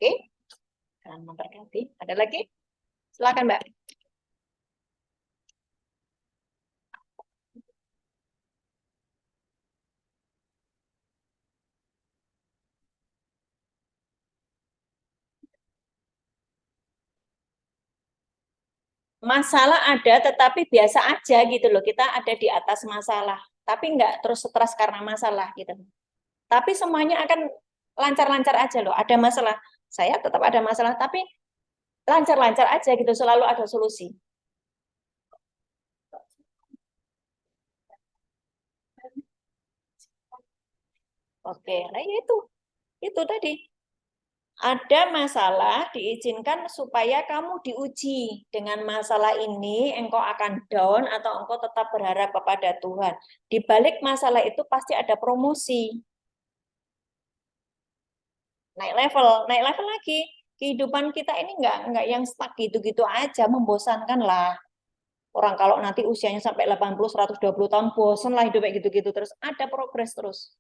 Oke. Tuhan memberkati. Ada lagi? Silakan, Mbak. Masalah ada, tetapi biasa aja gitu loh. Kita ada di atas masalah, tapi nggak terus stres karena masalah gitu. Tapi semuanya akan lancar-lancar aja loh. Ada masalah, saya tetap ada masalah, tapi lancar-lancar aja gitu. Selalu ada solusi. Oke, nah itu tadi. Ada masalah diizinkan supaya kamu diuji. Dengan masalah ini engkau akan down atau engkau tetap berharap kepada Tuhan. Di balik masalah itu pasti ada promosi. Naik level lagi. Kehidupan kita ini enggak yang stuck gitu-gitu aja, membosankan lah. Orang kalau nanti usianya sampai 80, 120 tahun, bosan lah hidup kayak gitu-gitu terus. Ada progres terus.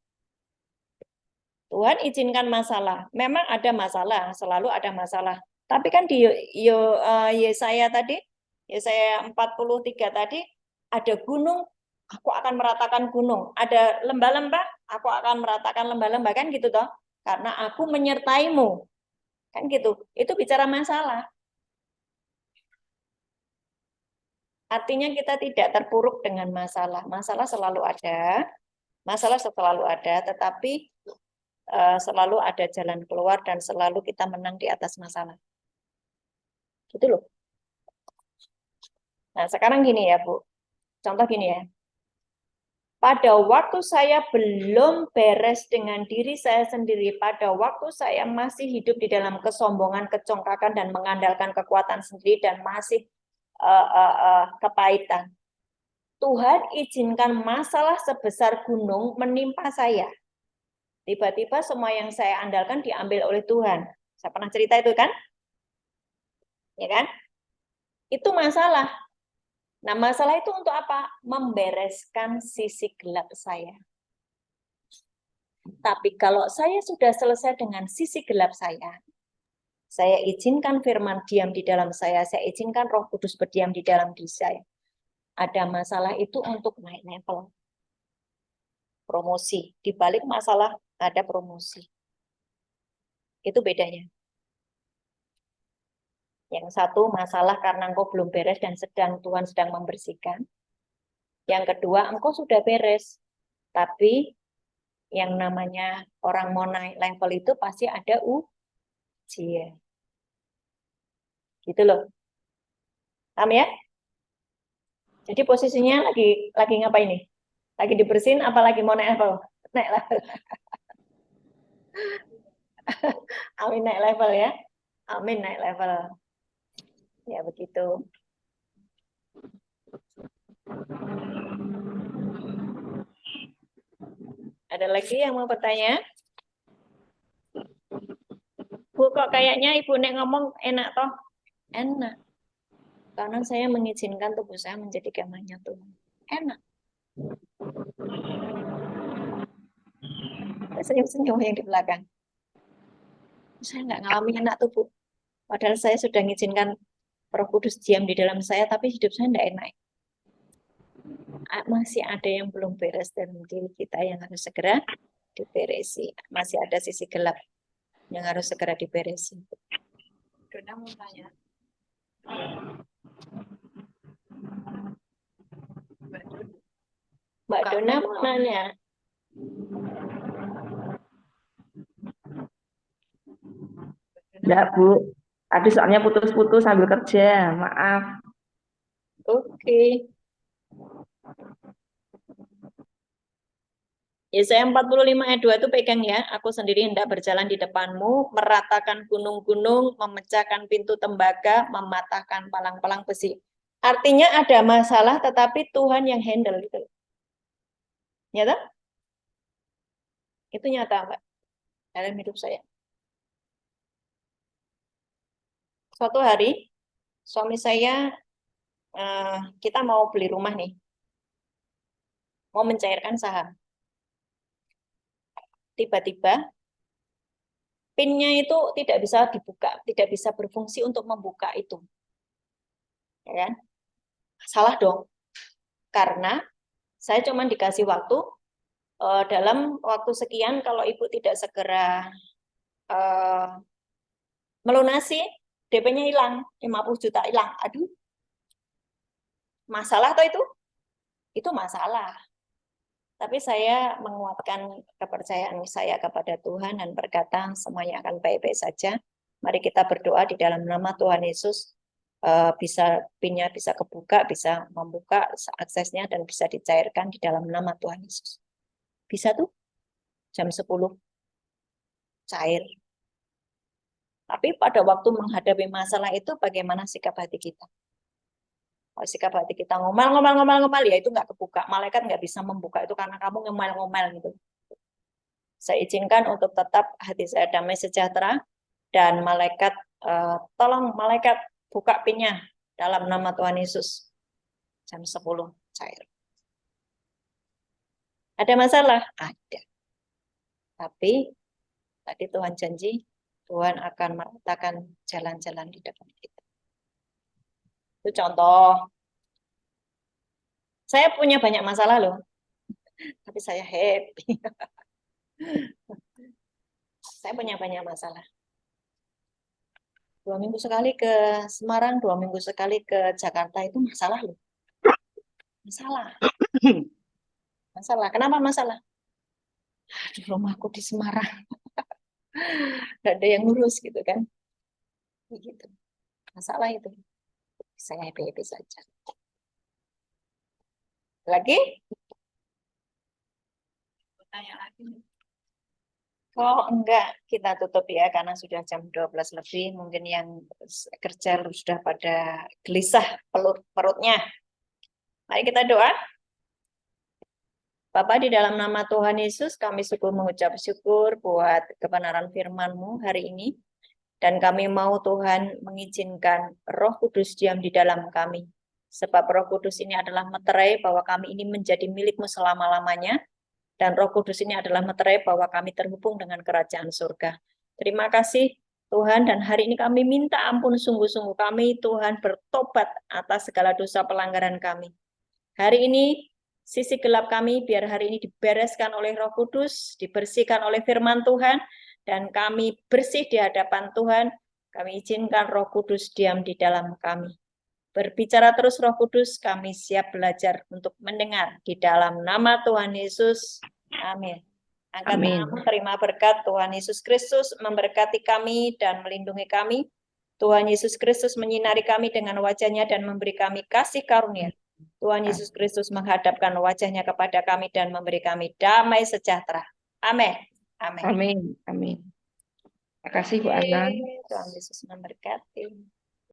Tuhan izinkan masalah. Memang ada masalah, selalu ada masalah. Tapi kan di Yesaya tadi, Yesaya 43 tadi, ada gunung, aku akan meratakan gunung. Ada lembah-lembah, aku akan meratakan lembah-lembah, kan gitu toh. Karena aku menyertaimu. Kan gitu. Itu bicara masalah. Artinya kita tidak terpuruk dengan masalah. Masalah selalu ada. Masalah selalu ada, tetapi selalu ada jalan keluar dan selalu kita menang di atas masalah. Gitu loh. Nah, sekarang gini ya, Bu. Contoh gini ya. pada waktu saya belum beres dengan diri saya sendiri, pada waktu saya masih hidup di dalam kesombongan, kecongkakan, dan mengandalkan kekuatan sendiri, dan masih kepahitan, Tuhan izinkan masalah sebesar gunung menimpa saya. Tiba-tiba semua yang saya andalkan diambil oleh Tuhan. Saya pernah cerita itu kan? Ya kan? Itu masalah. Nah, masalah itu untuk apa? Membereskan sisi gelap saya. Tapi kalau saya sudah selesai dengan sisi gelap saya izinkan firman diam di dalam saya izinkan Roh Kudus berdiam di dalam diri saya. Ada masalah itu untuk naik level. Promosi. Di balik masalah ada promosi. Itu bedanya. Yang satu masalah karena engkau belum beres dan Tuhan sedang membersihkan. Yang kedua, engkau sudah beres. Tapi yang namanya orang mau naik level itu pasti ada ujian. Gitu loh. Paham ya? Jadi posisinya lagi ngapain nih? Lagi dibersihin apa lagi mau naik level? Naik level. Amin naik level ya. Amin naik level. Ya begitu. Ada lagi yang mau bertanya? Bu, kok kayaknya Ibu Nek ngomong enak toh? Enak. Karena saya mengizinkan tubuh saya menjadi kemahnya Tuhan. Enak. Senyum-senyum yang di belakang. Saya nggak ngalamin enak tuh, Bu. Padahal saya sudah mengizinkan Roh Kudus diam di dalam saya, tapi hidup saya nggak enak. Masih ada yang belum beres dalam diri kita yang harus segera diberesi. Masih ada sisi gelap yang harus segera diberesi. Dona mau tanya. Mbak Dona mau nanya. Enggak, Bu. Tadi soalnya putus-putus sambil kerja. Maaf. Oke. Yesaya 45 ayat 2 itu pegang ya. Aku sendiri hendak berjalan di depanmu, meratakan gunung-gunung, memecahkan pintu tembaga, mematahkan palang-palang besi. Artinya ada masalah tetapi Tuhan yang handle gitu. Nyata? Itu nyata, Mbak. Dalam hidup saya. Suatu hari suami saya kita mau beli rumah nih. Mau mencairkan saham. Tiba-tiba PIN-nya itu tidak bisa dibuka, tidak bisa berfungsi untuk membuka itu. Ya kan? Salah dong. Karena saya cuma dikasih waktu dalam waktu sekian kalau Ibu tidak segera melunasi, DP-nya hilang, 50 juta hilang. Aduh. Masalah atau itu? Itu masalah. Tapi saya menguatkan kepercayaan saya kepada Tuhan dan berkata semuanya akan baik-baik saja. Mari kita berdoa di dalam nama Tuhan Yesus, bisa PIN-nya bisa kebuka, bisa membuka aksesnya dan bisa dicairkan di dalam nama Tuhan Yesus. Bisa tuh jam 10 cair. Tapi pada waktu menghadapi masalah itu bagaimana sikap hati kita? Kalau sikap hati kita ngomel, ya itu nggak kebuka. Malaikat nggak bisa membuka itu karena kamu ngomel-ngomel gitu. Saya izinkan untuk tetap hati saya damai sejahtera dan malaikat tolong malaikat buka PIN-nya dalam nama Tuhan Yesus. Jam 10 cair. Ada masalah? Ada. Tapi tadi Tuhan janji Tuhan akan meratakan jalan-jalan di depan kita. Itu contoh. Saya punya banyak masalah loh. Tapi saya happy. Saya punya banyak masalah. 2 minggu sekali ke Semarang, 2 minggu sekali ke Jakarta itu masalah loh. Masalah. Masalah. Kenapa masalah? Di rumahku di Semarang. Gak ada yang ngurus gitu kan. Begitu. Masalah itu. Saya happy-happy saja. Lagi? Kalau enggak, kita tutup ya, karena sudah jam 12 lebih. Mungkin yang kerja sudah pada gelisah perutnya. Mari kita doa. Bapak, di dalam nama Tuhan Yesus, kami mengucap syukur buat kebenaran firman-Mu hari ini. Dan kami mau Tuhan mengizinkan Roh Kudus diam di dalam kami. Sebab Roh Kudus ini adalah meterai bahwa kami ini menjadi milik-Mu selama-lamanya. Dan Roh Kudus ini adalah meterai bahwa kami terhubung dengan kerajaan surga. Terima kasih Tuhan, dan hari ini kami minta ampun sungguh-sungguh kami, Tuhan, bertobat atas segala dosa pelanggaran kami. Hari ini, sisi gelap kami, biar hari ini dibereskan oleh Roh Kudus, dibersihkan oleh firman Tuhan, dan kami bersih di hadapan Tuhan. Kami izinkan Roh Kudus diam di dalam kami. Berbicara terus Roh Kudus, kami siap belajar untuk mendengar di dalam nama Tuhan Yesus. Amin. Angkat Amin. tanganmu, terima berkat. Tuhan Yesus Kristus memberkati kami dan melindungi kami. Tuhan Yesus Kristus menyinari kami dengan wajah-Nya dan memberi kami kasih karunia. Tuhan Yesus Kristus menghadapkan wajah-Nya kepada kami dan memberi kami damai sejahtera. Amin. Amin. Amin. Amin. Terima kasih Bu Ana. Tuhan Yesus memberkati.